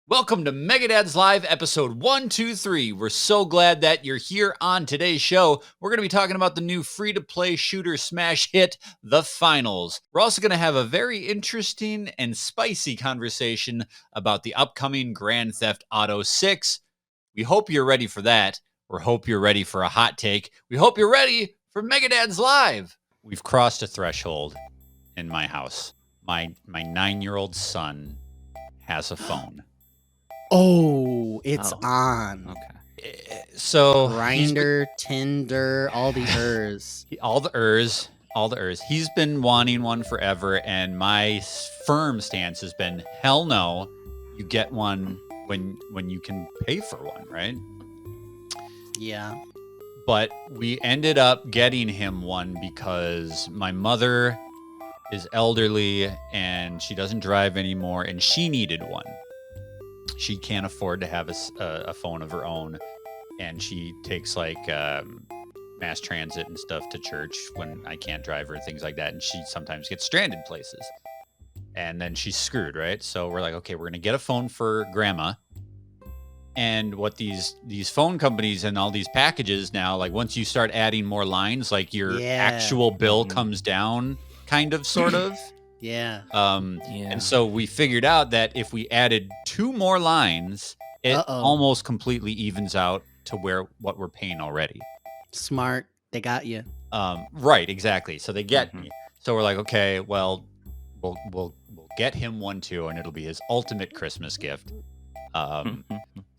Welcome to Megadad's Live episode 123. We're so glad that you're here on today's show. We're going to be talking about the new free-to-play shooter smash hit, The Finals. We're also going to have a very interesting and spicy conversation about the upcoming Grand Theft Auto 6. We hope you're ready for that. We hope you're ready for a hot take. We hope you're ready for Megadad's Live. We've crossed a threshold in my house. My 9-year-old son has a phone. Oh, it's on. Okay. So Grindr, Tinder, all the all the ers. He's been wanting one forever, and my firm stance has been, hell no. You get one when you can pay for one, right? Yeah. But we ended up getting him one because my mother is elderly and she doesn't drive anymore, and she needed one. She can't afford to have a phone of her own, and she takes like mass transit and stuff to church when I can't drive her, things like that, and she sometimes gets stranded places, and then she's screwed, right? So we're like, okay, we're gonna get a phone for grandma. And what these phone companies and all these packages now, like once you start adding more lines, like your actual bill comes down, kind of, sort of. Yeah. And so we figured out that if we added 2 more lines, it almost completely evens out to what we're paying already. Smart. They got you. Right, exactly. So they get me. So we're like, okay, well, we'll get him one too, and it'll be his ultimate Christmas gift.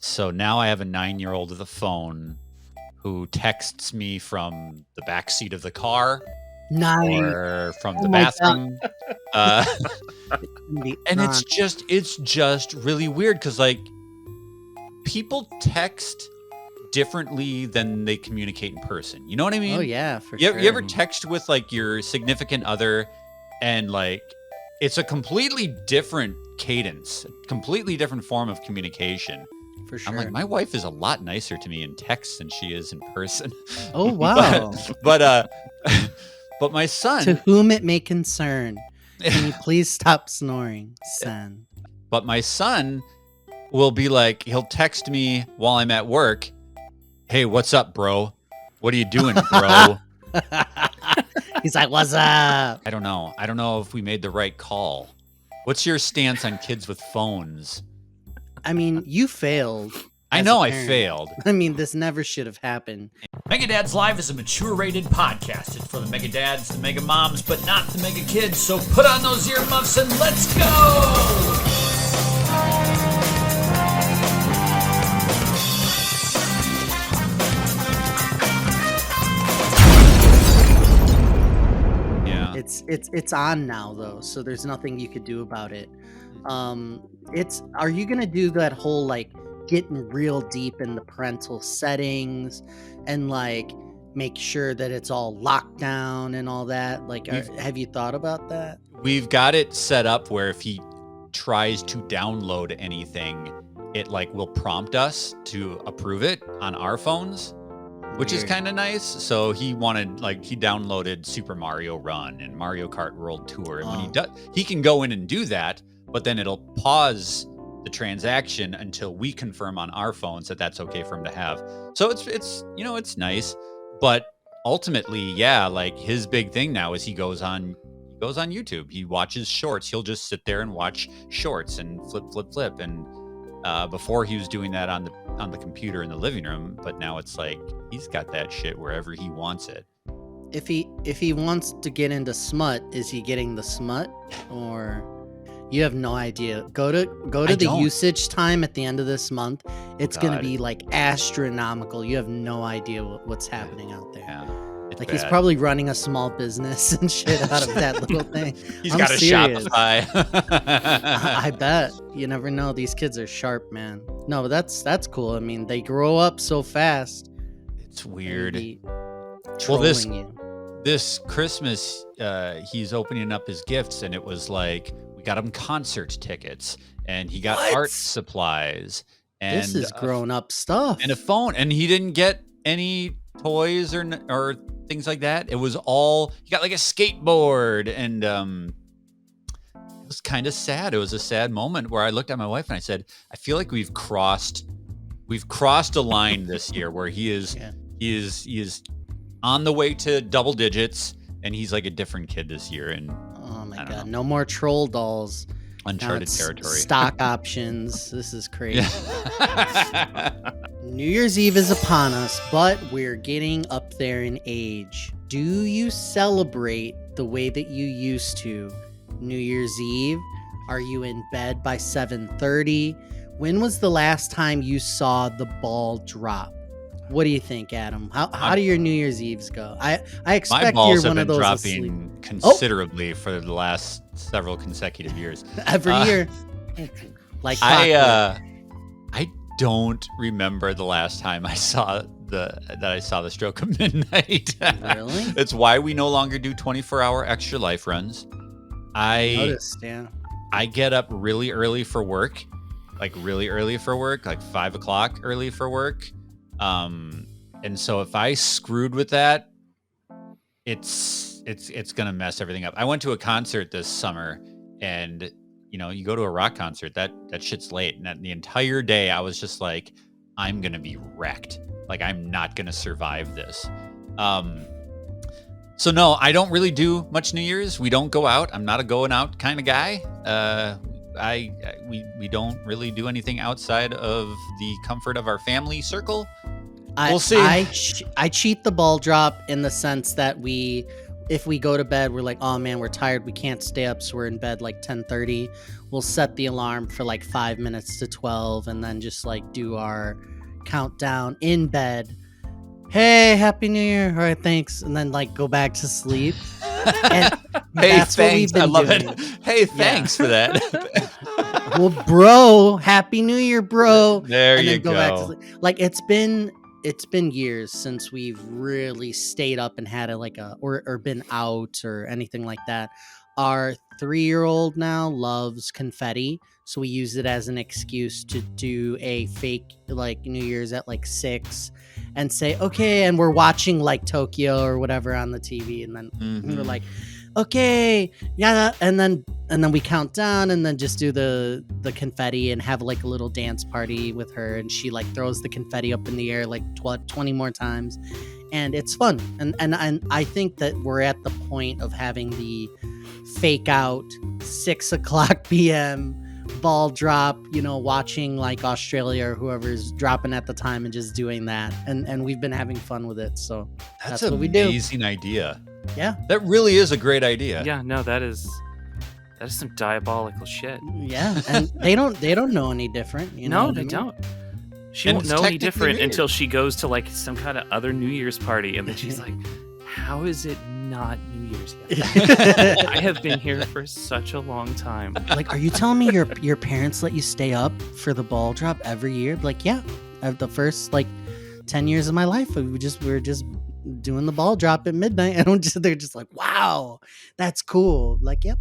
So now I have a 9-year-old with a phone who texts me from the back seat of the car. Nice. Or from the bathroom. And it's just really weird because, like, people text differently than they communicate in person. You know what I mean? Oh yeah, for sure. You ever text with like your significant other and like it's a completely different cadence, a completely different form of communication. For sure. I'm like, my wife is a lot nicer to me in text than she is in person. Oh wow. But my son... To whom it may concern, can you please stop snoring, son? But my son will be like, he'll text me while I'm at work. Hey, what's up, bro? What are you doing, bro? He's like, what's up? I don't know. I don't know if we made the right call. What's your stance on kids with phones? I mean, you failed. I know I failed. I mean, this never should have happened. Megadad's Live is a mature-rated podcast. It's for the Mega Dads, the Mega Moms, but not the Mega Kids. So put on those earmuffs and let's go! Yeah. It's on now though, so there's nothing you could do about it. Are you gonna do that whole like getting real deep in the parental settings and like make sure that it's all locked down and all that? Like, have you thought about that? We've got it set up where if he tries to download anything, it like will prompt us to approve it on our phones, which is kind of nice. So he downloaded Super Mario Run and Mario Kart World Tour, and when he does, he can go in and do that, but then it'll pause the transaction until we confirm on our phones that that's okay for him to have. So it's nice, but ultimately, yeah, like his big thing now is he goes on YouTube. He watches shorts. He'll just sit there and watch shorts and flip. And before he was doing that on the computer in the living room, but now it's like he's got that shit wherever he wants it. If he wants to get into smut, is he getting the smut or? You have no idea. Go to the usage time at the end of this month. It's going to be like astronomical. You have no idea what's happening out there. Yeah, like bad. He's probably running a small business and shit out of that little thing. He's got a Shopify. I bet. You never know. These kids are sharp, man. No, but that's cool. I mean, they grow up so fast. It's weird. Well, this Christmas, he's opening up his gifts, and it was like, we got him concert tickets, and he got art supplies, and this is grown up stuff, and a phone, and he didn't get any toys or things like that. It was all, he got like a skateboard, and it was was kind of sad. It was a sad moment where I looked at my wife and I said, I feel like we've crossed a line this year where he is on the way to double digits, and he's like a different kid this year. And oh my God, no more troll dolls. Uncharted territory. Stock options. This is crazy. New Year's Eve is upon us, but we're getting up there in age. Do you celebrate the way that you used to New Year's Eve? Are you in bed by 7:30? When was the last time you saw the ball drop? What do you think, Adam? How do your New Year's Eves go? I expect you're one of those dropping considerably for the last several consecutive years. Every year. Like I don't remember the last time I saw the stroke of midnight. Really? It's why we no longer do 24-hour extra life runs. I noticed, yeah. I get up really early for work, like 5 o'clock early for work. And so if I screwed with that, it's gonna mess everything up. I went to a concert this summer, and you go to a rock concert, that shit's late, and the entire day I was just like, I'm gonna be wrecked. Like, I'm not gonna survive this. So no, I don't really do much New Year's. We don't go out. I'm not a going out kind of guy. We don't really do anything outside of the comfort of our family circle. We'll see. I cheat the ball drop in the sense that if we go to bed, we're like, oh man, we're tired, we can't stay up, so we're in bed like 10:30. We'll set the alarm for like 5 minutes to 12, and then just like do our countdown in bed. Hey, Happy New Year! All right, thanks, and then like go back to sleep. And hey, that's thanks. what we've been I love doing. it. Hey, thanks for that. Well, bro, Happy New Year, bro. There and you then go. Back to sleep. Like it's been years since we've really stayed up and had or been out or anything like that. Our 3-year-old now loves confetti, so we use it as an excuse to do a fake like New Year's at like 6 and say, okay, and we're watching like Tokyo or whatever on the TV, and then we're like, okay, yeah, and then we count down and then just do the confetti and have like a little dance party with her, and she like throws the confetti up in the air like 20 more times, and it's fun. And I think that we're at the point of having the fake out 6 o'clock p.m. ball drop, watching like Australia or whoever's dropping at the time and just doing that, and we've been having fun with it. So that's what we do. Amazing idea. Yeah, that really is a great idea. Yeah, no, that is some diabolical shit. Yeah, and they don't know any different. No, they don't. She won't know any different until she goes to like some kind of other New Year's party, and then she's like, "How is it not New Year's yet? I have been here for such a long time." Like, are you telling me your parents let you stay up for the ball drop every year? Like, yeah, the first like 10 years of my life, we were just doing the ball drop at midnight. They're just like, wow, that's cool. Like, yep.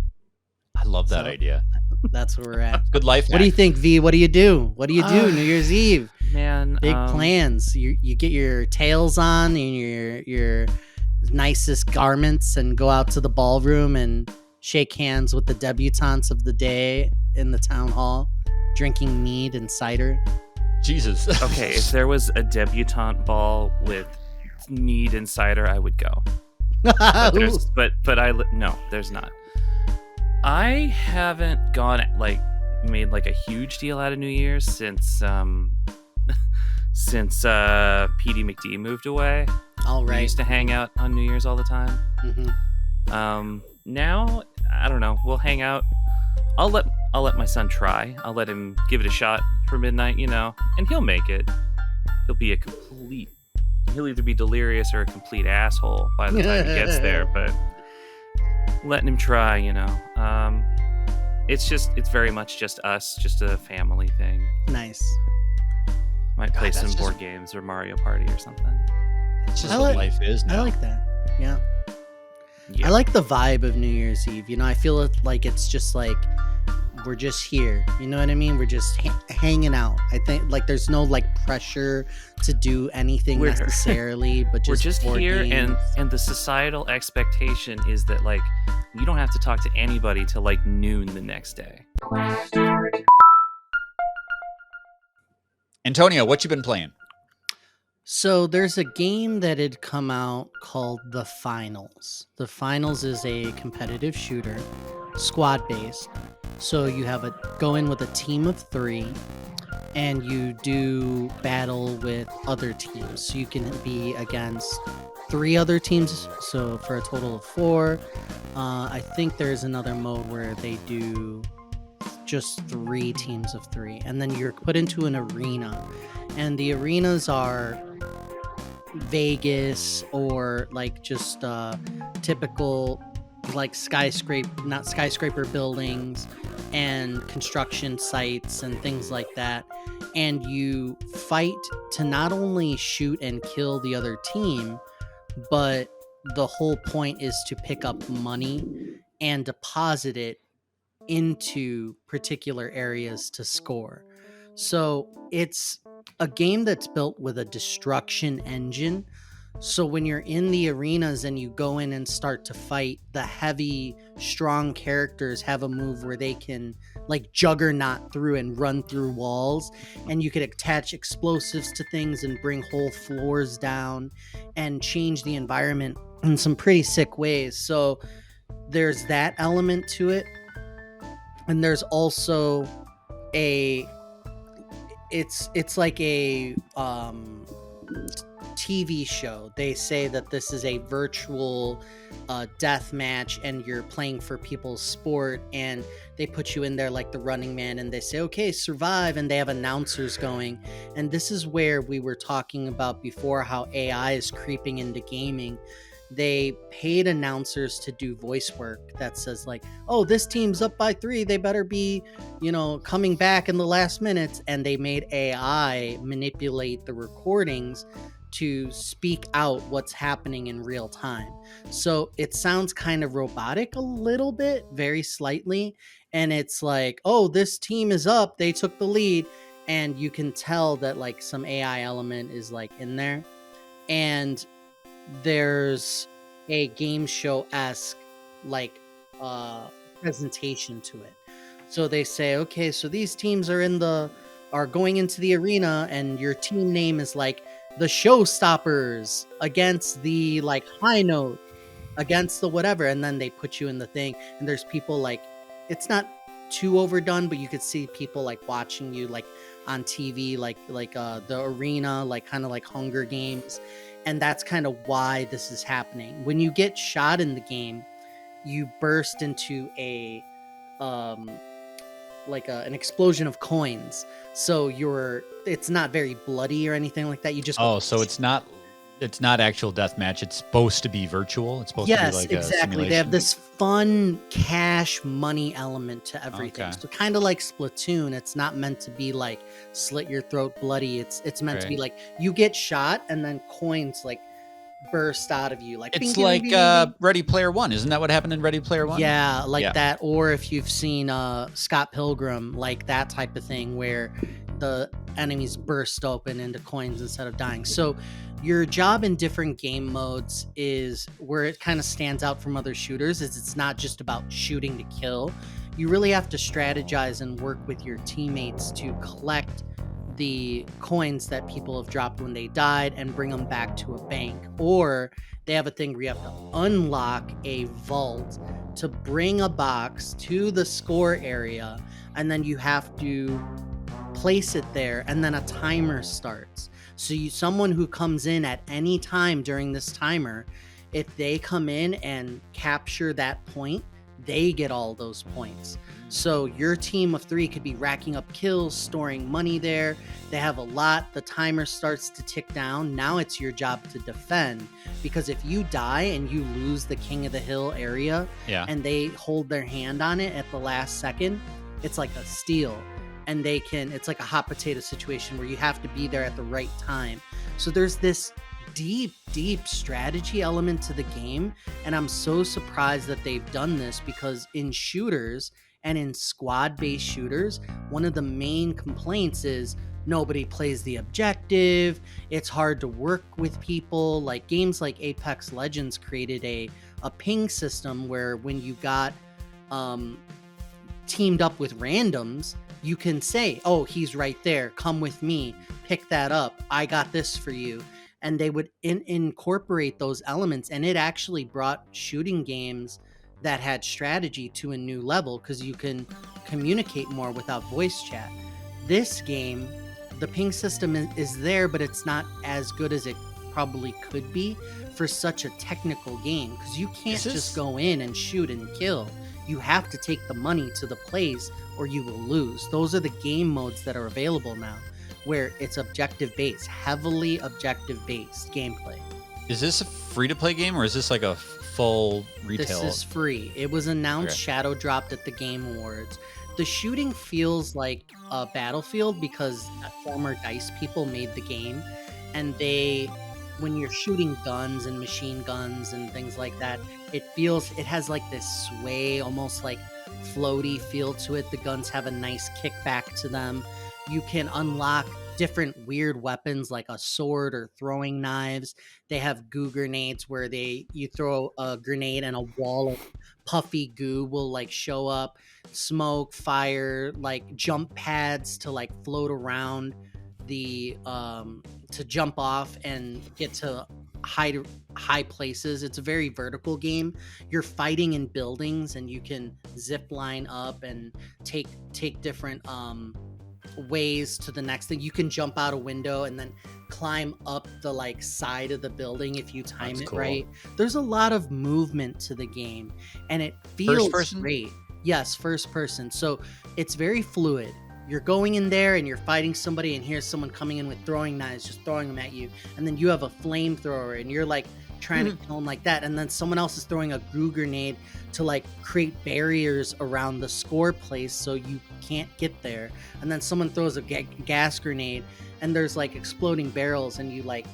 I love that idea. That's where we're at. Good life. What do you think, V? What do you do? New Year's Eve? Man, big plans. You get your tails on and your nicest garments and go out to the ballroom and shake hands with the debutantes of the day in the town hall, drinking mead and cider. Jesus. Okay, if there was a debutante ball with mead and cider, I would go. But there's not. I haven't made like a huge deal out of New Year's since P.D. McD moved away. All right. We used to hang out on New Year's all the time. Mm-hmm. Now I don't know. We'll hang out. I'll let my son try. I'll let him give it a shot for midnight, and he'll make it. He'll either be delirious or a complete asshole by the time he gets there, but letting him try, it's very much just us, just a family thing. Nice. Might play some board games or Mario Party or something. That's just what life is now. I like that. Yeah. I like the vibe of New Year's Eve. I feel like it's just like we're just here. You know what I mean? We're just hanging out. I think like there's no like pressure to do anything necessarily, but we're just here, games. and the societal expectation is that like you don't have to talk to anybody till like noon the next day. Antonio, what you been playing? So there's a game that had come out called The Finals. The Finals is a competitive shooter, squad based. So you go in with a team of 3, and you do battle with other teams. So you can be against 3 other teams, so for a total of 4. I think there's another mode where they do just 3 teams of 3, and then you're put into an arena, and the arenas are Vegas or like just typical like not skyscraper buildings and construction sites and things like that, and you fight to not only shoot and kill the other team, but the whole point is to pick up money and deposit it into particular areas to score. So it's a game that's built with a destruction engine. So when you're in the arenas and you go in and start to fight, the heavy, strong characters have a move where they can like juggernaut through and run through walls, and you could attach explosives to things and bring whole floors down and change the environment in some pretty sick ways. So there's that element to it. And there's also it's like a TV show. They say that this is a virtual death match, and you're playing for people's sport, and they put you in there like the Running Man, and they say, okay, survive, and they have announcers going. And this is where we were talking about before, how AI is creeping into gaming. They paid announcers to do voice work that says like, oh, this team's up by 3, they better be, coming back in the last minutes. And they made AI manipulate the recordings to speak out what's happening in real time. So it sounds kind of robotic a little bit, very slightly. And it's like, oh, this team is up, they took the lead. And you can tell that like some AI element is like in there. And there's a game show-esque like presentation to it. So they say, okay, so these teams are going into the arena, and your team name is like the Showstoppers against the like High Note against the whatever, and then they put you in the thing, and there's people like, it's not too overdone, but you could see people like watching you like on TV, like the arena, like kind of like Hunger Games. And that's kind of why this is happening. When you get shot in the game, you burst into an explosion of coins. So it's not very bloody or anything like that. You just so it's not actual deathmatch. It's supposed to be virtual. It's supposed to be like exactly. A simulation. They have this fun cash money element to everything. Okay. So kind of like Splatoon, it's not meant to be like slit your throat bloody. It's meant to be like you get shot and then coins like burst out of you. Like it's like Ready Player One. Isn't that what happened in Ready Player One? Yeah, that. Or if you've seen Scott Pilgrim, like that type of thing where the enemies burst open into coins instead of dying. So your job in different game modes is where it kind of stands out from other shooters, is it's not just about shooting to kill. You really have to strategize and work with your teammates to collect the coins that people have dropped when they died and bring them back to a bank. Or they have a thing where you have to unlock a vault to bring a box to the score area, and then you have to place it there, and then a timer starts. So someone who comes in at any time during this timer, if they come in and capture that point, they get all those points. So your team of 3 could be racking up kills, storing money there. They have a lot. The timer starts to tick down. Now it's your job to defend, because if you die and you lose the King of the Hill area, and they hold their hand on it at the last second, it's like a steal. And it's like a hot potato situation where you have to be there at the right time. So there's this deep strategy element to the game. And I'm so surprised that they've done this, because in shooters, And in squad-based shooters, one of the main complaints is nobody plays the objective. It's hard to work with people. Like games like Apex Legends created a ping system where when you got teamed up with randoms, you can say, oh, he's right there, come with me, pick that up, I got this for you. And they would incorporate those elements, and it actually brought shooting games that had strategy to a new level because you can communicate more without voice chat. This game, the ping system is there, but it's not as good as it probably could be for such a technical game, because you can't just go in and shoot and kill. You have to take the money to the place or you will lose. Those are the game modes that are available now, where it's objective based, heavily objective based gameplay. Is this a free-to-play game, or is this like a full retail? This is free. It was announced, shadow dropped at the Game Awards. The shooting feels like a Battlefield because former DICE people made the game, and when you're shooting guns and machine guns and things like that, it has like this sway, almost like floaty feel to it. The guns have a nice kickback to them. You can unlock different weird weapons like a sword or throwing knives. They have goo grenades where you throw a grenade and a wall of puffy goo will like show up. Smoke, fire, like jump pads to like float around the to jump off and get to high places. It's a very vertical game. You're fighting in buildings and you can zip line up and take different ways to the next thing. You can jump out a window and then climb up the like side of the building if you time it right. There's a lot of movement to the game and it feels great. Yes, first person. So it's very fluid. You're going in there and you're fighting somebody, and here's someone coming in with throwing knives, just throwing them at you. And then you have a flamethrower and you're like trying to kill them like that. And then someone else is throwing a goo grenade to like create barriers around the score place so you can't get there. And then someone throws a gas grenade and there's like exploding barrels, and you like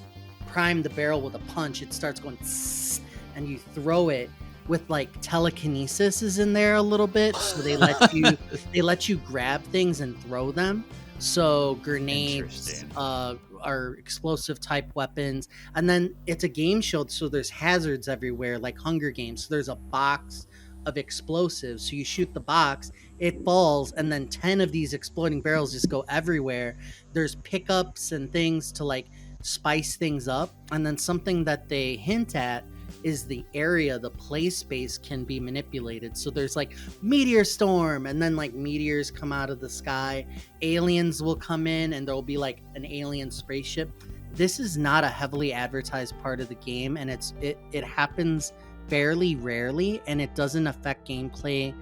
prime the barrel with a punch. It starts going tss, and you throw it with like telekinesis is in there a little bit, so they let you grab things and throw them. So grenades are explosive type weapons, and then it's a game show, so there's hazards everywhere like Hunger Games. So there's a box of explosives, so you shoot the box, it falls, and then 10 of these exploding barrels just go everywhere. There's pickups and things to like spice things up, and then something that they hint at is the area, the play space can be manipulated. So there's like meteor storm, and then like meteors come out of the sky, aliens will come in, and there'll be like an alien spaceship. This is not a heavily advertised part of the game, and it happens fairly rarely, and it doesn't affect gameplay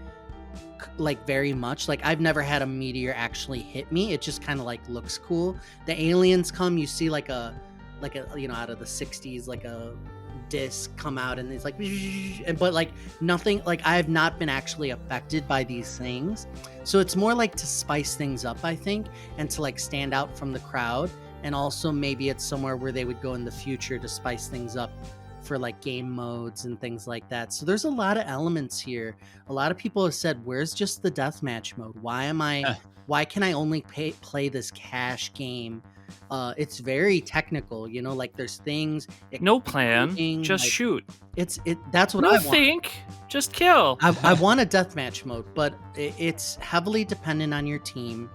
like very much. Like I've never had a meteor actually hit me. It just kind of like looks cool. The aliens come, you see like a out of the 60s, like a disc come out, and it's like, but like nothing, like I have not been actually affected by these things. So it's more like to spice things up, I think, and to like stand out from the crowd. And also maybe it's somewhere where they would go in the future to spice things up for like game modes and things like that. So there's a lot of elements here. A lot of people have said, where's just the deathmatch mode? Why can I only play this cash game? It's very technical, like there's things. No plan, just like, shoot. That's what I want. Think, just kill. I want a deathmatch mode, but it's heavily dependent on your team.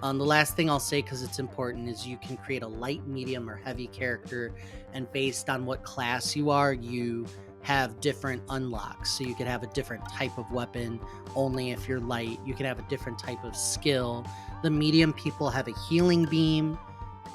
The last thing I'll say, because it's important, is you can create a light, medium, or heavy character, and based on what class you are, you have different unlocks. So you could have a different type of weapon only if you're light. You can have a different type of skill. The medium people have a healing beam.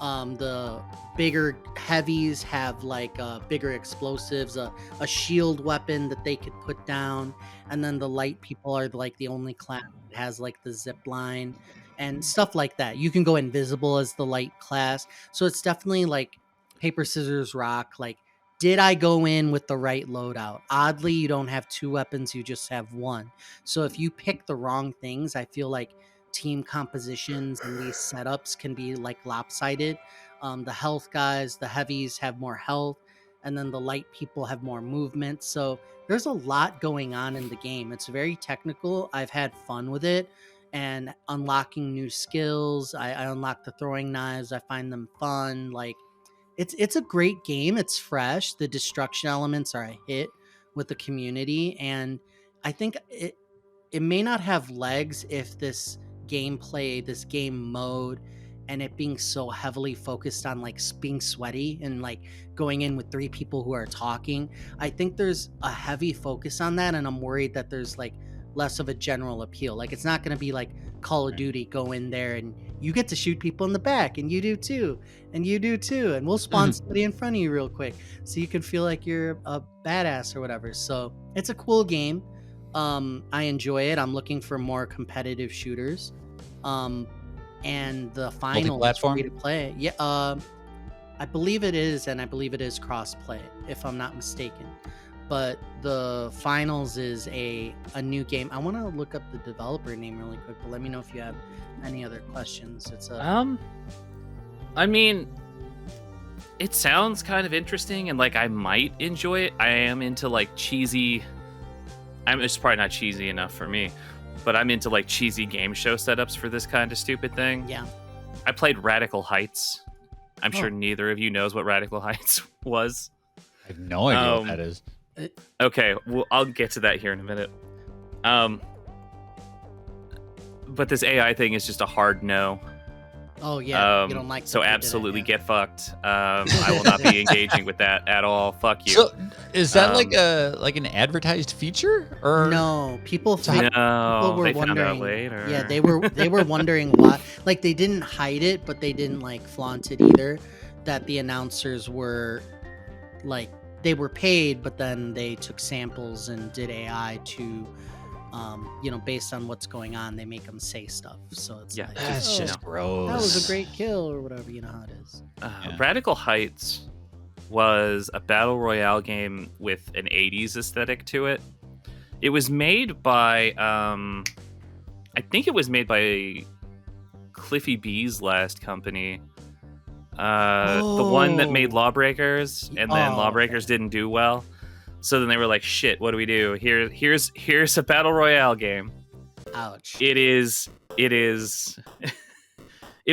The bigger heavies have like bigger explosives, a shield weapon that they could put down, and then the light people are like the only class that has like the zip line and stuff like that. You can go invisible as the light class, so it's definitely like paper, scissors, rock. Like, did I go in with the right loadout? Oddly, you don't have two weapons, you just have one. So if you pick the wrong things, I feel like team compositions and these setups can be like lopsided. The health guys, the heavies have more health. and then the light people have more movement. So there's a lot going on in the game. It's very technical. I've had fun with it and unlocking new skills. I unlock the throwing knives. I find them fun. Like it's a great game. It's fresh. The destruction elements are a hit with the community, and I think it may not have legs if this gameplay, this game mode, and it being so heavily focused on like being sweaty and like going in with 3 people who are talking. I think there's a heavy focus on that, and I'm worried that there's like less of a general appeal. Like it's not going to be like Call of Duty, go in there and you get to shoot people in the back, and you do too, and you do too, and we'll spawn somebody in front of you real quick so you can feel like you're a badass or whatever. So it's a cool game. I enjoy it. I'm looking for more competitive shooters. And the final is free to play. Yeah, I believe it is, and I believe it is cross-play, if I'm not mistaken. But the finals is a new game. I want to look up the developer name really quick, but let me know if you have any other questions. It's I mean, it sounds kind of interesting, and like I might enjoy it. I am into like cheesy. It's probably not cheesy enough for me, but I'm into like cheesy game show setups for this kind of stupid thing. Yeah. I played Radical Heights. I'm sure neither of you knows what Radical Heights was. I have no idea what that is. Okay, well, I'll get to that here in a minute. But this AI thing is just a hard no. Oh yeah, you don't like. So absolutely get fucked. I will not be engaging with that at all. Fuck you. So is that like an advertised feature or no? People were they wondering. found out later. Yeah, they were wondering why. Like they didn't hide it, but they didn't like flaunt it either. That the announcers were like they were paid, but then they took samples and did AI to. Based on what's going on, they make them say stuff. So it's like, that's just gross. That was a great kill or whatever. You know how it is. Radical Heights was a battle royale game with an 80s aesthetic to it. It was made by, I think it was made by Cliffy B's last company. The one that made Lawbreakers, and then Lawbreakers didn't do well. So then they were like, "Shit, what do we do? Here's a battle royale game." Ouch! It is. It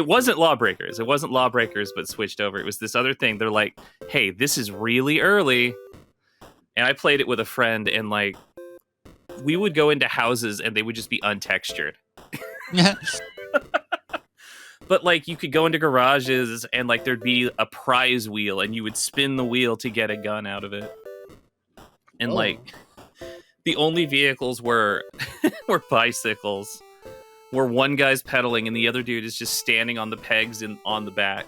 wasn't Lawbreakers. It wasn't Lawbreakers, but switched over. It was this other thing. They're like, "Hey, this is really early," and I played it with a friend, and like, we would go into houses, and they would just be untextured. But like, you could go into garages, and like, there'd be a prize wheel, and you would spin the wheel to get a gun out of it. And like, the only vehicles were bicycles, where one guy's pedaling and the other dude is just standing on the pegs on the back.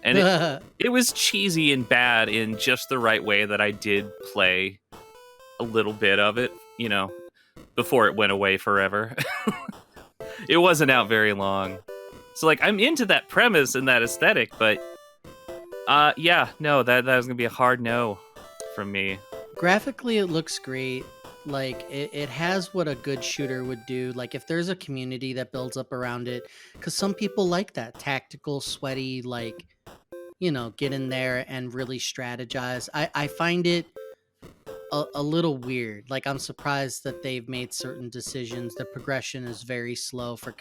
And it was cheesy and bad in just the right way that I did play a little bit of it, before it went away forever. It wasn't out very long. So like, I'm into that premise and that aesthetic, but that was gonna be a hard no from me. Graphically, it looks great. Like it has what a good shooter would do. Like if there's a community that builds up around it, because some people like that tactical, sweaty, like get in there and really strategize. I find it a little weird. Like I'm surprised that they've made certain decisions. The progression is very slow for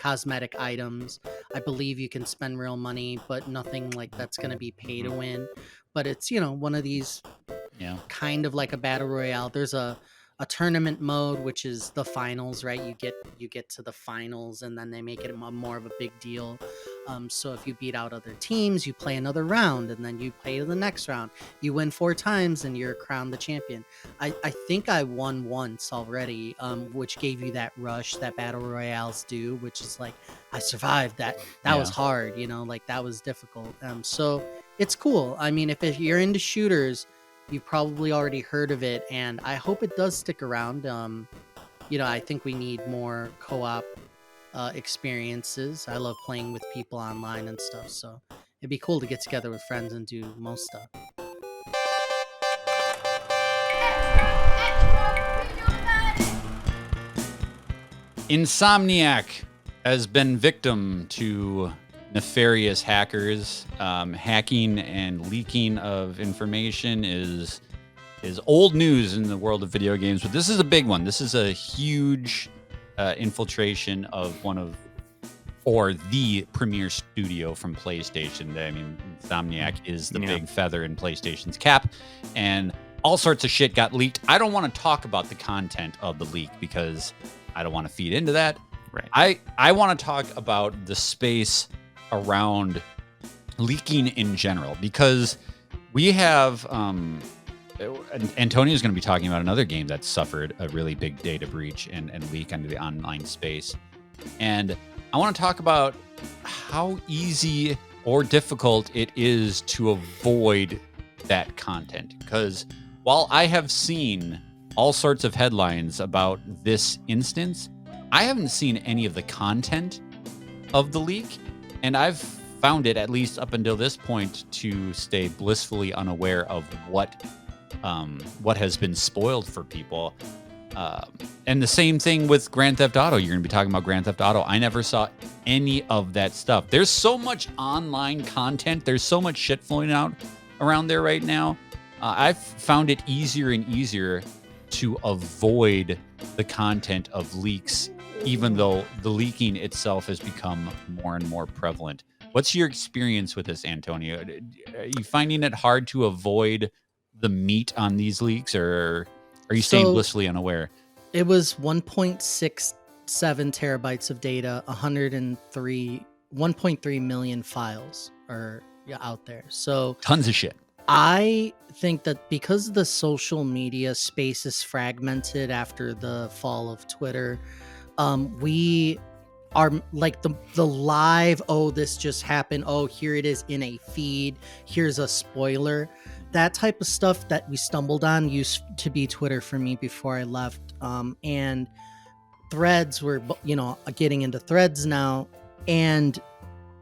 cosmetic items. I believe you can spend real money, but nothing like that's going to be pay to win. But it's one of these. Yeah, kind of like a battle royale. There's a tournament mode, which is the finals, right? You get to the finals, and then they make it more of a big deal. So if you beat out other teams, you play another round, and then you play the next round. You win 4 times, and you're crowned the champion. I think I won once already, which gave you that rush that battle royales do, which is like I survived that. That was hard, like that was difficult. So it's cool. I mean, if you're into shooters. You've probably already heard of it, and I hope it does stick around. I think we need more co-op experiences. I love playing with people online and stuff, so it'd be cool to get together with friends and do most stuff. Insomniac has been victim to nefarious hackers. Hacking and leaking of information is old news in the world of video games, but this is a big one. This is a huge infiltration of the premier studio from PlayStation. I mean, Insomniac is the big feather in PlayStation's cap, and all sorts of shit got leaked. I don't want to talk about the content of the leak because I don't want to feed into that. Right. I want to talk about the space around leaking in general, because we have Antonio is going to be talking about another game that suffered a really big data breach and leak into the online space. And I want to talk about how easy or difficult it is to avoid that content. Because while I have seen all sorts of headlines about this instance, I haven't seen any of the content of the leak. And I've found it, at least up until this point, to stay blissfully unaware of what has been spoiled for people. And the same thing with Grand Theft Auto. You're going to be talking about Grand Theft Auto. I never saw any of that stuff. There's so much online content. There's so much shit flowing out around there right now. I've found it easier and easier to avoid the content of leaks, even though the leaking itself has become more and more prevalent. What's your experience with this, Antonio? Are you finding it hard to avoid the meat on these leaks, or are you staying blissfully unaware? It was 1.67 terabytes of data, 1.3 million files are out there. So tons of shit. I think that because the social media space is fragmented after the fall of Twitter, we are like the live, oh, this just happened, oh, here it is in a feed, here's a spoiler. That type of stuff that we stumbled on used to be Twitter for me before I left. And threads were, getting into threads now. And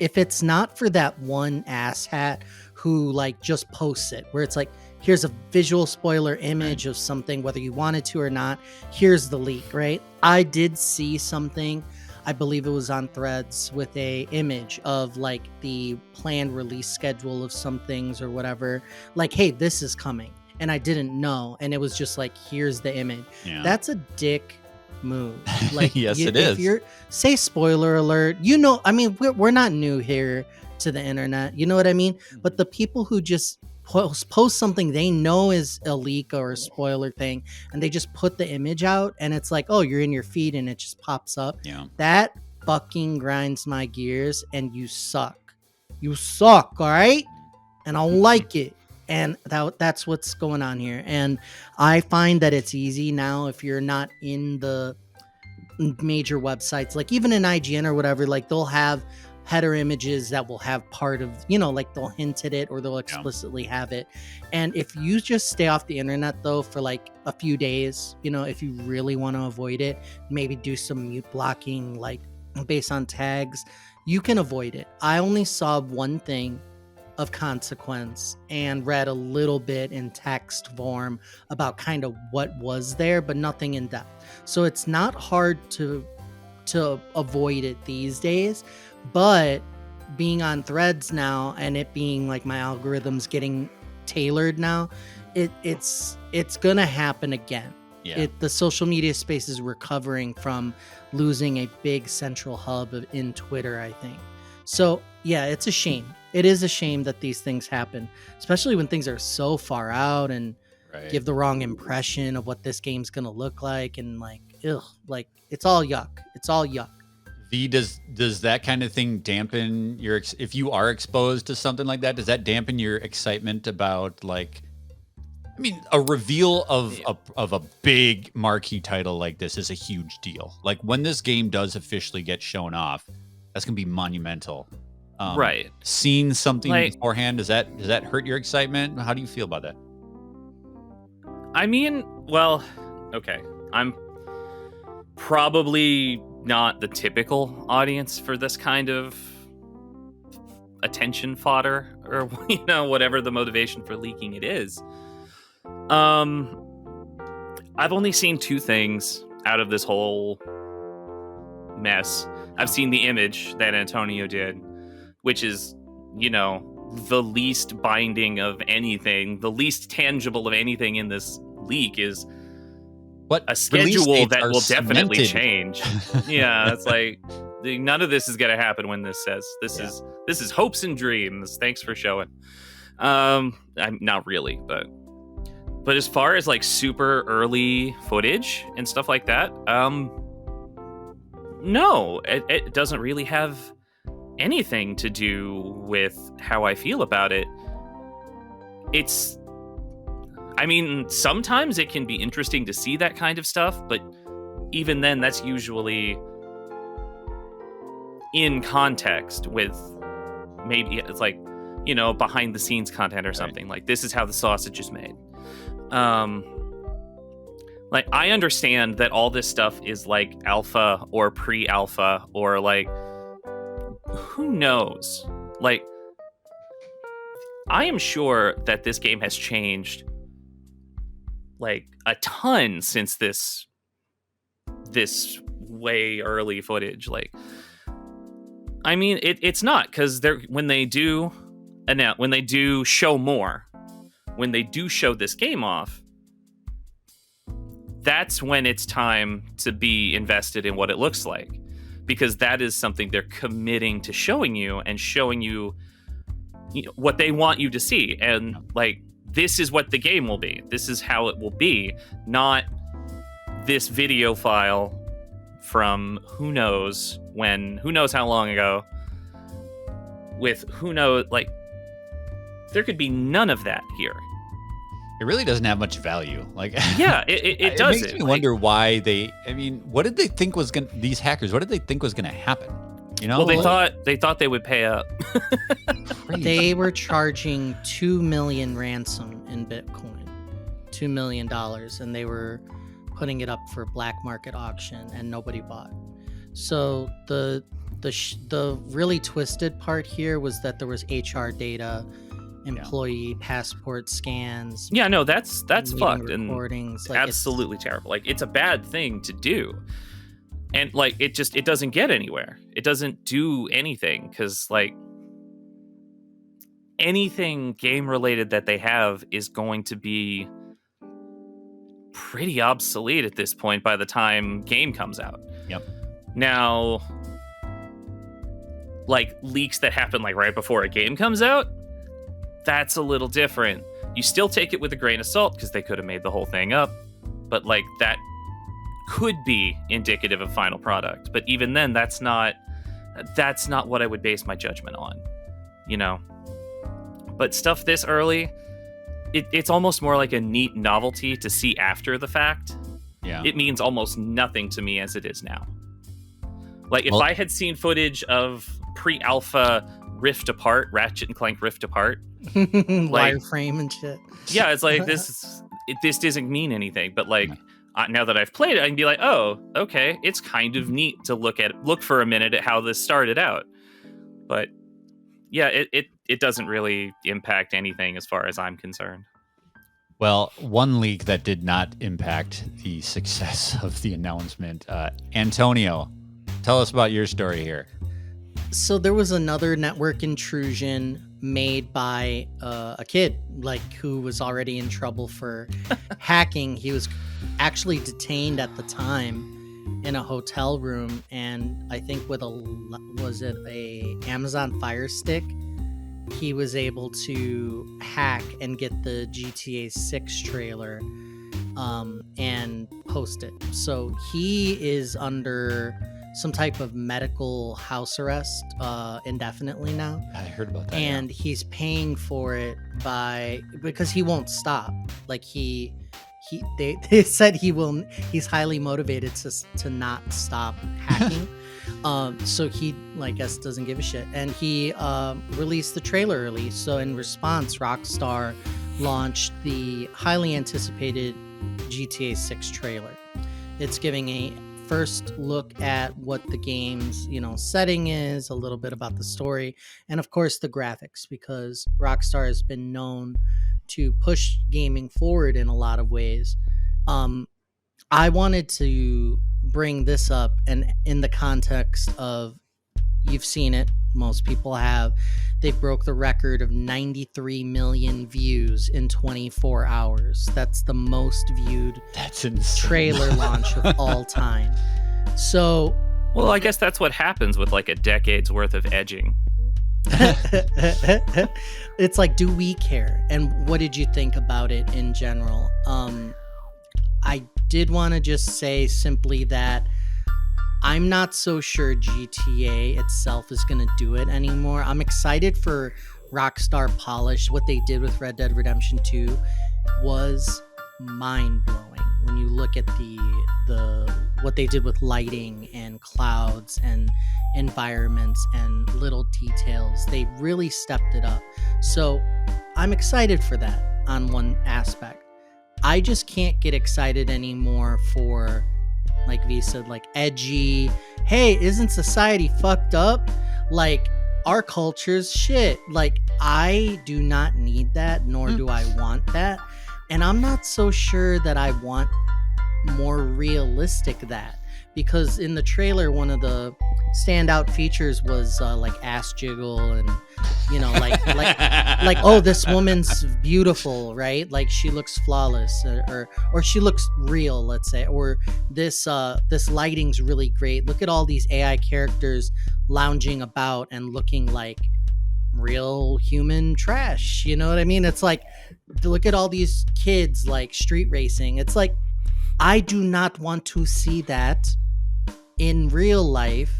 if it's not for that one asshat who like just posts it, where it's like, here's a visual spoiler image of something, whether you wanted to or not, here's the leak, right? I did see something, I believe it was on Threads, with a image of like the planned release schedule of some things or whatever. Like, hey, this is coming. And I didn't know. And it was just like, here's the image. Yeah. That's a dick move. Like, yes, it is. If you're, say spoiler alert, I mean, we're not new here to the internet. You know what I mean? But the people who just post something they know is a leak or a spoiler thing, and they just put the image out, and it's like, oh, you're in your feed and it just pops up. Yeah. That fucking grinds my gears, and you suck. You suck, all right? And I don't like it. And that's what's going on here. And I find that it's easy now if you're not in the major websites, like even in IGN or whatever, like they'll have header images that will have part of, like they'll hint at it or they'll explicitly have it. And if you just stay off the internet though for like a few days, if you really want to avoid it, maybe do some mute blocking, like based on tags, you can avoid it. I only saw one thing of consequence and read a little bit in text form about kind of what was there, but nothing in depth. So it's not hard to avoid it these days. But being on Threads now and it being like my algorithms getting tailored now, it's gonna happen again. Yeah. The social media space is recovering from losing a big central hub in Twitter, I think. So yeah, it's a shame. It is a shame that these things happen, especially when things are so far out and give the wrong impression of what this game's gonna look like, and like, it's all yuck. It's all yuck. V, does that kind of thing dampen your, if you are exposed to something like that, does that dampen your excitement about, like, I mean, a reveal of a big marquee title like this is a huge deal. Like, when this game does officially get shown off, that's gonna be monumental. Right. Seeing something beforehand, does that hurt your excitement? How do you feel about that? I mean, well, okay, I'm probably not the typical audience for this kind of attention fodder, or whatever the motivation for leaking it is. I've only seen two things out of this whole mess. I've seen the image that Antonio did, which is, the least binding of anything, the least tangible of anything in this leak is What a schedule that will definitely cemented. change. Yeah, it's like none of this is going to happen when this says this is hopes and dreams. Thanks for showing. I'm not really, but as far as like super early footage and stuff like that, no, it doesn't really have anything to do with how I feel about it. Sometimes it can be interesting to see that kind of stuff, but even then, that's usually in context with maybe it's like, behind the scenes content or something. Like, this is how the sausage is made. Like, I understand that all this stuff is like alpha or pre-alpha or like, who knows? Like, I am sure that this game has changed like a ton since this way early footage. Like, it's not, because when they do show more, when they do show this game off, that's when it's time to be invested in what it looks like, because that is something they're committing to showing you and showing you, what they want you to see. And like, this is what the game will be. This is how it will be, not this video file from who knows how long ago, with who knows, like, there could be none of that here. It really doesn't have much value. Like, yeah, it doesn't. It makes me wonder why what did they think was these hackers, what did they think was going to happen? Well, they thought they would pay up. They were charging $2 million ransom in Bitcoin, $2 million, and they were putting it up for black market auction, and nobody bought. So the really twisted part here was that there was HR data, employee passport scans. Yeah, no, that's fucked and recordings. Like, absolutely terrible. Like, it's a bad thing to do. And like, it doesn't get anywhere. It doesn't do anything, because like, anything game related that they have is going to be pretty obsolete at this point by the time game comes out. Yep. Now, like, leaks that happen like right before a game comes out, that's a little different. You still take it with a grain of salt, because they could have made the whole thing up, but like, that could be indicative of final product. But even then, that's not what I would base my judgment on, But stuff this early, it's almost more like a neat novelty to see after the fact. Yeah. It means almost nothing to me as it is now. Like, if I had seen footage of pre-alpha Ratchet and Clank Rift Apart, like, wireframe and shit. Yeah, it's like, this doesn't mean anything. But like, now that I've played it, I can be like, oh, okay, it's kind of neat to look for a minute at how this started out. But yeah, it doesn't really impact anything as far as I'm concerned. Well, one leak that did not impact the success of the announcement. Antonio, tell us about your story here. So there was another network intrusion made by a kid, like, who was already in trouble for hacking. He was actually detained at the time in a hotel room, and I think with a Amazon Fire Stick, he was able to hack and get the GTA 6 trailer and post it. So he is under some type of medical house arrest indefinitely now. I heard about that. And he's paying for it because he won't stop. Like, they said he's highly motivated to not stop hacking. So he, I guess, doesn't give a shit. And he released the trailer early. So in response, Rockstar launched the highly anticipated GTA 6 trailer. It's giving a first look at what the game's setting is, a little bit about the story, and of course the graphics, because Rockstar has been known to push gaming forward in a lot of ways. I wanted to bring this up, and in the context of, you've seen it, most people have. They broke the record of 93 million views in 24 hours. That's the most viewed That's insane. trailer launch of all time. So, Well, I guess that's what happens with like a decade's worth of edging. it's like, do we care? And what did you think about it in general? I did want to just say simply that I'm not so sure GTA itself is going to do it anymore. I'm excited for Rockstar Polish. What they did with Red Dead Redemption 2 was mind-blowing. When you look at the what they did with lighting and clouds and environments and little details, they really stepped it up. So I'm excited for that on one aspect. I just can't get excited anymore for, like V said, like edgy, hey, isn't society fucked up? Like, our culture's shit. Like, I do not need that, nor do I want that. And I'm not so sure that I want more realistic that. Because in the trailer, one of the standout features was like ass jiggle and, you know, like oh, this woman's beautiful, right? Like she looks flawless, or she looks real, let's say, or this lighting's really great. Look at all these AI characters lounging about and looking like real human trash. You know what I mean? It's like, look at all these kids like street racing. It's like, I do not want to see that in real life.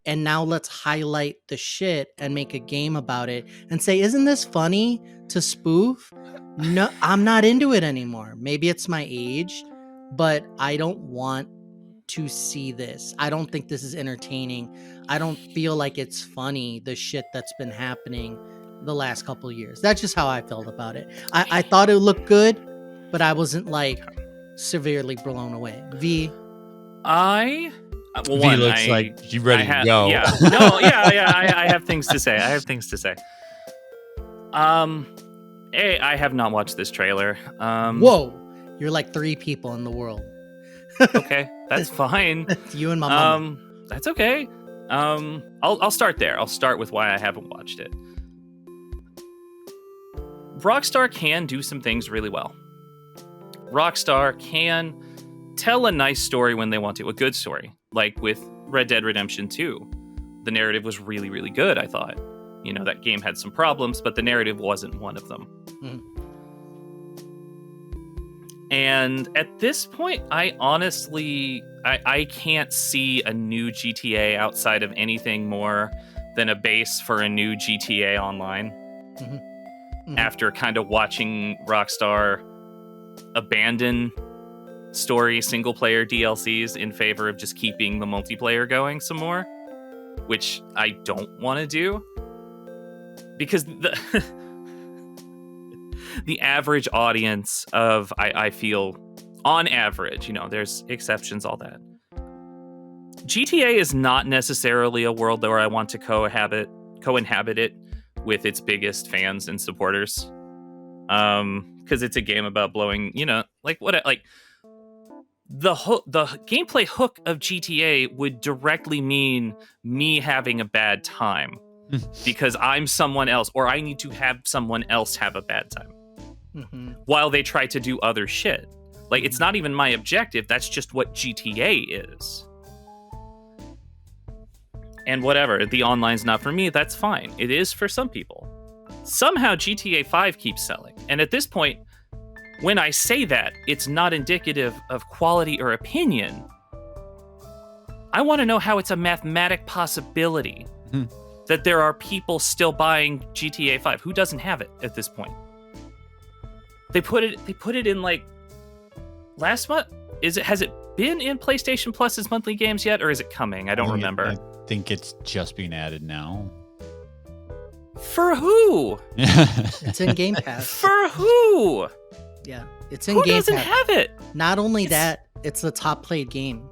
And now let's highlight the shit and make a game about it and say, isn't this funny to spoof? No, I'm not into it anymore. Maybe it's my age, but I don't want to see this. I don't think this is entertaining. I don't feel like it's funny, the shit that's been happening the last couple of years. That's just how I felt about it. I thought it looked good, but I wasn't like severely blown away. V? V looks like you ready to go. Yeah, no, yeah. I have things to say. I have not watched this trailer. Whoa, you're like 3 people in the world. Okay, that's fine. You and my mom. That's okay. I'll start there. I'll start with why I haven't watched it. Rockstar can do some things really well. Rockstar can tell a nice story when they want to, a good story. Like with Red Dead Redemption 2, the narrative was really, really good, I thought. You know, that game had some problems, but the narrative wasn't one of them. And at this point, I honestly, I can't see a new GTA outside of anything more than a base for a new GTA Online. After kind of watching Rockstar abandon story single-player DLCs in favor of just keeping the multiplayer going some more, which I don't want to do. Because the average audience of, I feel, on average, you know, there's exceptions, all that. GTA is not necessarily a world where I want to co-inhabit it with its biggest fans and supporters. Because it's a game about blowing, you know, the gameplay hook of GTA would directly mean me having a bad time. Because I'm someone else, or I need to have someone else have a bad time while they try to do other shit. Like, it's not even my objective. That's just what GTA is. And whatever, the online's not for me, that's fine. It is for some people. Somehow GTA 5 keeps selling. And at this point, when I say that, it's not indicative of quality or opinion. I want to know how it's a mathematic possibility that there are people still buying GTA 5. Who doesn't have it at this point? They put it in like last month. Has it been in PlayStation Plus's monthly games yet, or is it coming? I don't remember. I think it's just being added now. For who? It's in Game Pass. For who? Yeah, it's in Who Game doesn't Pass. have it? Not only that, it's the top played game.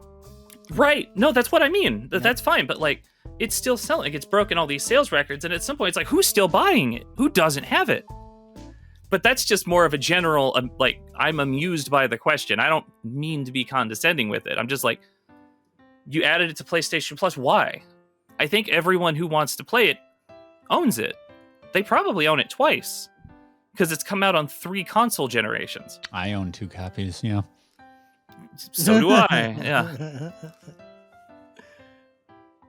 Right. No, that's what I mean. That's fine, but like, it's still selling. It's broken all these sales records, and at some point, it's like, who's still buying it? Who doesn't have it? But that's just more of a general, like, I'm amused by the question. I don't mean to be condescending with it. I'm just like, you added it to PlayStation Plus. Why? I think everyone who wants to play it owns it. They probably own it twice because it's come out on 3 console generations. I own 2 copies, yeah. So do I, yeah.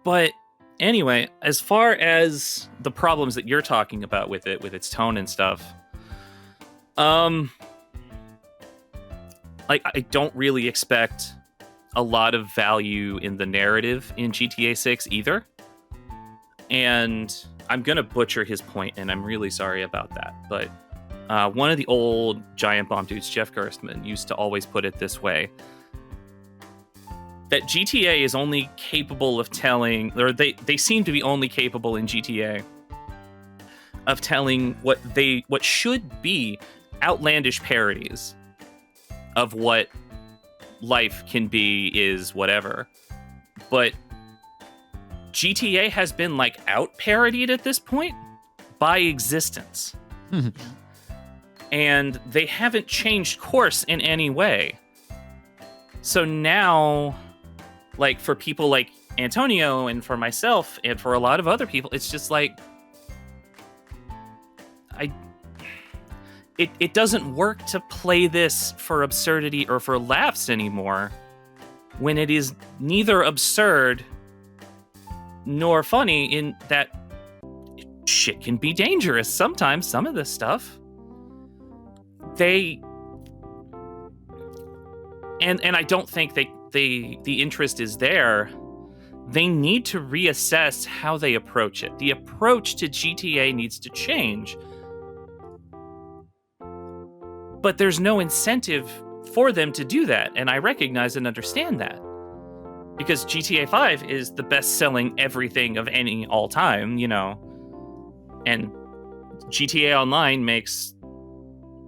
But anyway, as far as the problems that you're talking about with it, with its tone and stuff, like, I don't really expect a lot of value in the narrative in GTA 6 either. And I'm going to butcher his point, and I'm really sorry about that. But one of the old Giant Bomb dudes, Jeff Gerstmann, used to always put it this way. That GTA is only capable of telling, or they seem to be only capable in GTA of telling what should be outlandish parodies of what life can be, is whatever. But GTA has been like out parodied at this point by existence. And they haven't changed course in any way. So now, like, for people like Antonio and for myself and for a lot of other people, it's just like, it doesn't work to play this for absurdity or for laughs anymore when it is neither absurd nor funny, in that shit can be dangerous sometimes. Some of this stuff, and I don't think the interest is there. They need to reassess how they approach it. The approach to GTA needs to change. But there's no incentive for them to do that, and I recognize and understand that. Because GTA 5 is the best-selling everything of any all time, and GTA Online makes,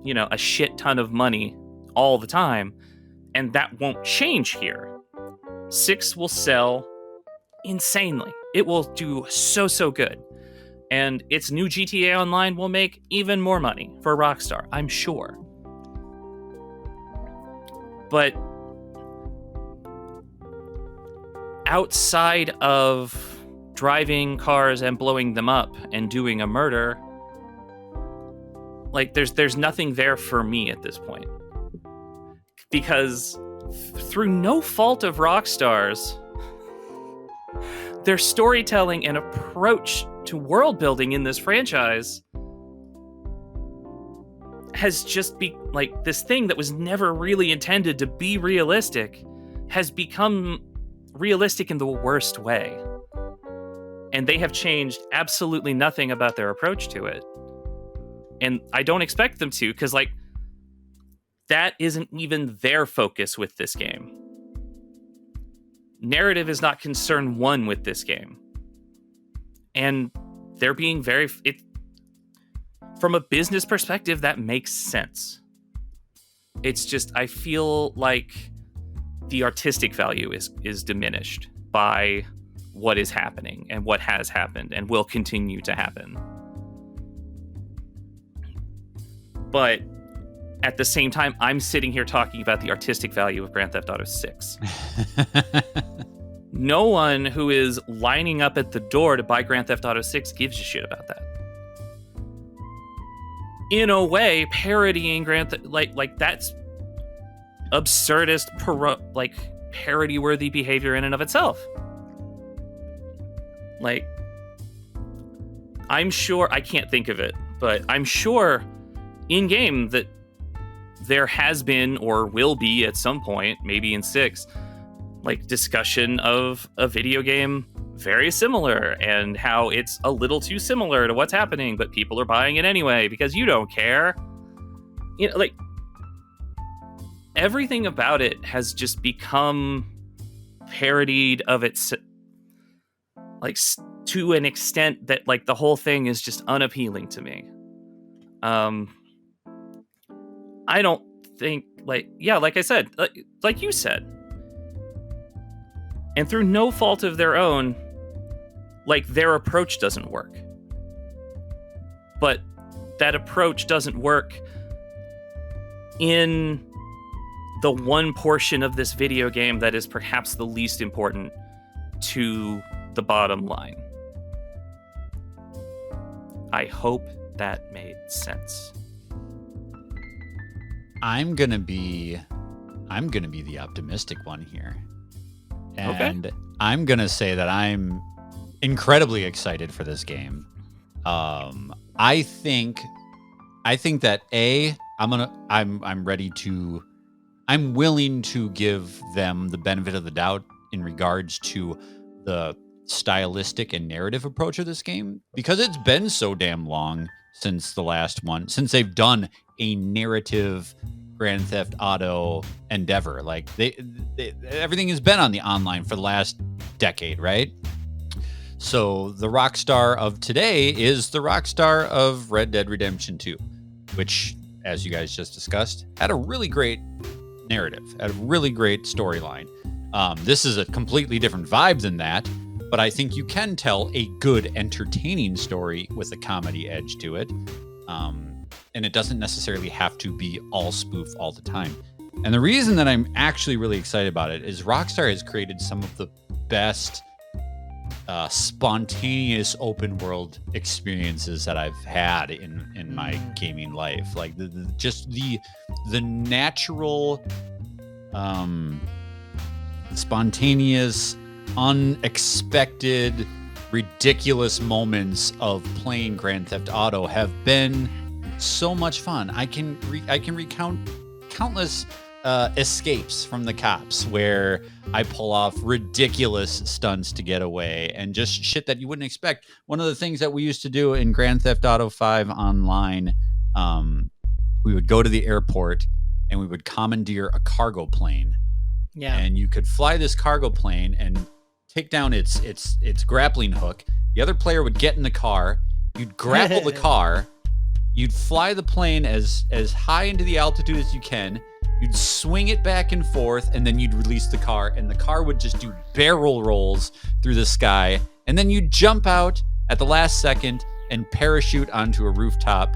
a shit ton of money all the time, and that won't change here. 6 will sell insanely. It will do so good. And its new GTA Online will make even more money for Rockstar, I'm sure. But outside of driving cars and blowing them up and doing a murder, like, there's nothing there for me at this point. Because through no fault of Rockstar's, their storytelling and approach to world building in this franchise has just been like, this thing that was never really intended to be realistic has become realistic in the worst way. And they have changed absolutely nothing about their approach to it. And I don't expect them to, because, like, that isn't even their focus with this game. Narrative is not concern one with this game. And they're being from a business perspective, that makes sense. It's just, I feel like the artistic value is diminished by what is happening and what has happened and will continue to happen. But at the same time, I'm sitting here talking about the artistic value of Grand Theft Auto 6. No one who is lining up at the door to buy Grand Theft Auto 6 gives a shit about that. In a way, parodying like that's absurdist, parody-worthy behavior in and of itself. Like, I'm sure, I can't think of it, but I'm sure in-game that there has been or will be at some point, maybe in 6, like, discussion of a video game very similar and how it's a little too similar to what's happening, but people are buying it anyway because you don't care. Like, everything about it has just become parodied of its, like, to an extent that, like, the whole thing is just unappealing to me. I don't think, like I said, like you said, and through no fault of their own, like, their approach doesn't work. But that approach doesn't work in the one portion of this video game that is perhaps the least important to the bottom line. I hope that made sense. I'm gonna be the optimistic one here. And I'm gonna say that I'm incredibly excited for this game. I think that I'm willing to give them the benefit of the doubt in regards to the stylistic and narrative approach of this game, because it's been so damn long since the last one, since they've done a narrative Grand Theft Auto endeavor. Like everything has been on the online for the last decade, right? So the rock star of today is the rock star of Red Dead Redemption 2, which, as you guys just discussed, had a really great narrative, had a really great storyline. This is a completely different vibe than that, but I think you can tell a good, entertaining story with a comedy edge to it. And it doesn't necessarily have to be all spoof all the time. And the reason that I'm actually really excited about it is Rockstar has created some of the best spontaneous open world experiences that I've had in my gaming life. Like the natural, spontaneous, unexpected, ridiculous moments of playing Grand Theft Auto have been so much fun. I can recount countless escapes from the cops where I pull off ridiculous stunts to get away and just shit that you wouldn't expect. One of the things that we used to do in Grand Theft Auto 5 online, we would go to the airport and we would commandeer a cargo plane. Yeah. And you could fly this cargo plane and take down its grappling hook. The other player would get in the car. You'd grapple the car. You'd fly the plane as high into the altitude as you can. You'd swing it back and forth, and then you'd release the car, and the car would just do barrel rolls through the sky. And then you'd jump out at the last second and parachute onto a rooftop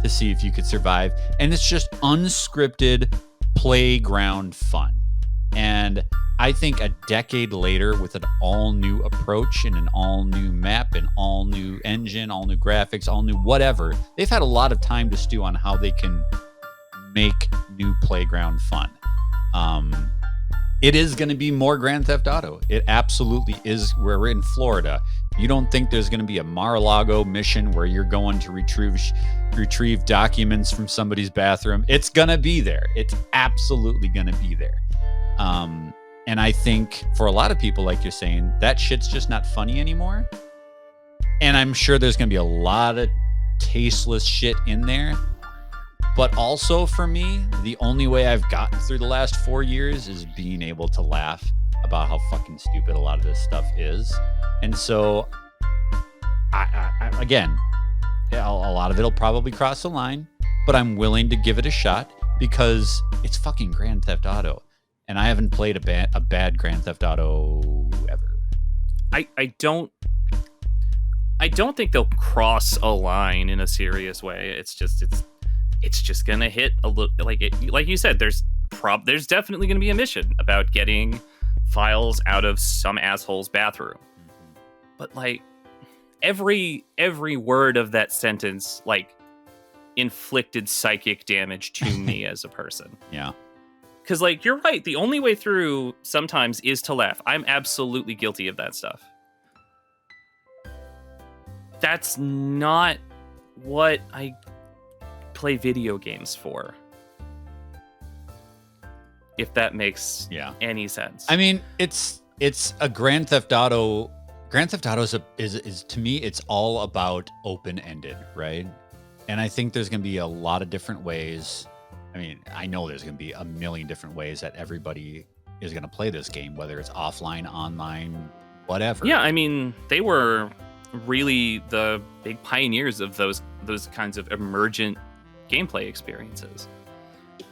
to see if you could survive. And it's just unscripted playground fun. And I think a decade later, with an all-new approach and an all-new map and all-new engine, all-new graphics, all-new whatever, they've had a lot of time to stew on how they can make new playground fun. It is going to be more Grand Theft Auto. It absolutely is. We're in Florida. You don't think there's going to be a Mar-a-Lago mission where you're going to retrieve documents from somebody's bathroom? It's going to be there. It's absolutely going to be there. And I think for a lot of people, like you're saying, that shit's just not funny anymore. And I'm sure there's going to be a lot of tasteless shit in there. But also for me, the only way I've gotten through the last 4 years is being able to laugh about how fucking stupid a lot of this stuff is. And so, I again, a lot of it'll probably cross the line, but I'm willing to give it a shot because it's fucking Grand Theft Auto. And I haven't played a bad Grand Theft Auto ever. I don't think they'll cross a line in a serious way. It's just gonna hit a little like you said. There's definitely gonna be a mission about getting files out of some asshole's bathroom. But like every word of that sentence like inflicted psychic damage to me as a person. Yeah. Because, like, you're right. The only way through sometimes is to laugh. I'm absolutely guilty of that stuff. That's not what I play video games for. If that makes any sense. I mean, it's a Grand Theft Auto. Grand Theft Auto is to me, it's all about open-ended, right? And I think there's going to be a lot of different ways. I mean, I know there's going to be a million different ways that everybody is going to play this game, whether it's offline, online, whatever. Yeah, I mean, they were really the big pioneers of those kinds of emergent gameplay experiences.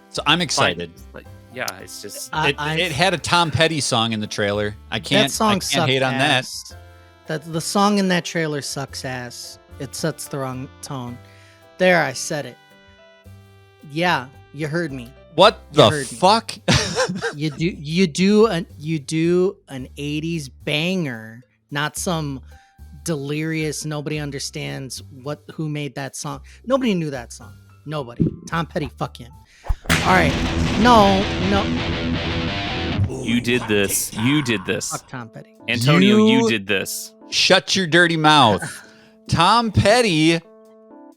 So I'm excited. But yeah, it's just it had a Tom Petty song in the trailer. I can't hate on ass. That the song in that trailer sucks ass. It sets the wrong tone. There, I said it. Yeah. You heard me. What the fuck? You do an 80s banger, not some delirious. Nobody understands who made that song. Nobody knew that song. Nobody. Tom Petty, fuck him. All right. No. You did this. You did this. Fuck Tom Petty. Antonio, you did this. Shut your dirty mouth. Tom Petty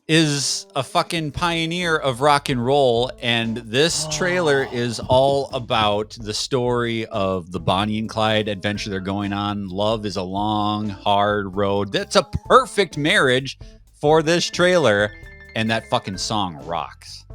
is a fucking pioneer of rock and roll, and this trailer is all about the story of the Bonnie and Clyde adventure they're going on. Love is a long, hard road. That's a perfect marriage for this trailer, and that fucking song rocks.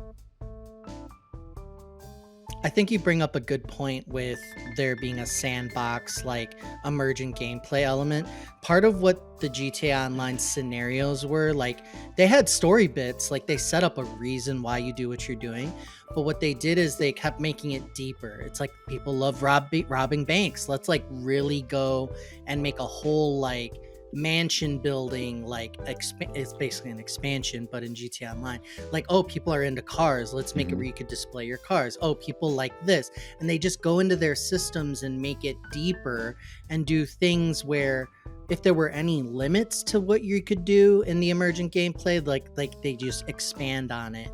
I think you bring up a good point with there being a sandbox, like emergent gameplay element. Part of what the GTA Online scenarios were, like they had story bits, like they set up a reason why you do what you're doing. But what they did is they kept making it deeper. It's like people love robbing banks. Let's like really go and make a whole like mansion building, like it's basically an expansion, but in GTA Online, like, oh, people are into cars, let's make it where you could display your cars. Oh, people like this, and they just go into their systems and make it deeper and do things where if there were any limits to what you could do in the emergent gameplay, like they just expand on it.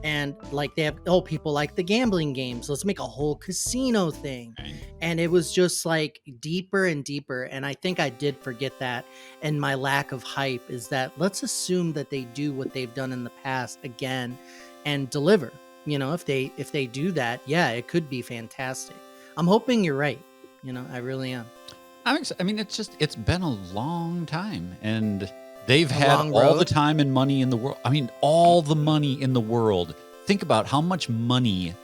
And like they have, oh, people like the gambling games, let's make a whole casino thing. And it was just like deeper and deeper. And I think I did forget that. And my lack of hype is that let's assume that they do what they've done in the past again and deliver. You know, if they do that, yeah, it could be fantastic. I'm hoping you're right. You know, I really am. I mean, it's been a long time, and they've had all the time and money in the world. I mean, all the money in the world. Think about how much money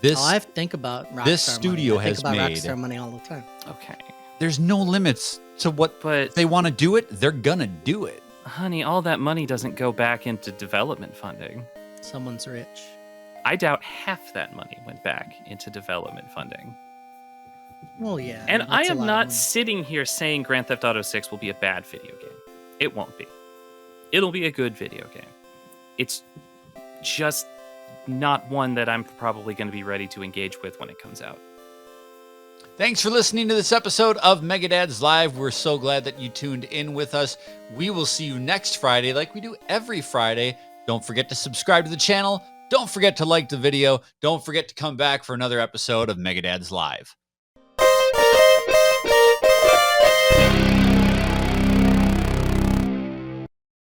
I think about Rockstar this studio money. I has think about made. Rockstar money all the time. Okay. There's no limits to what, but if they want to do it, they're gonna do it. Honey, all that money doesn't go back into development funding. Someone's rich. I doubt half that money went back into development funding. Well, yeah. And I am not sitting here saying Grand Theft Auto 6 will be a bad video game. It won't be. It'll be a good video game. It's just not one that I'm probably going to be ready to engage with when it comes out. Thanks for listening to this episode of Megadads Live. We're so glad that you tuned in with us. We will see you next Friday like we do every Friday. Don't forget to subscribe to the channel. Don't forget to like the video. Don't forget to come back for another episode of Megadads Live.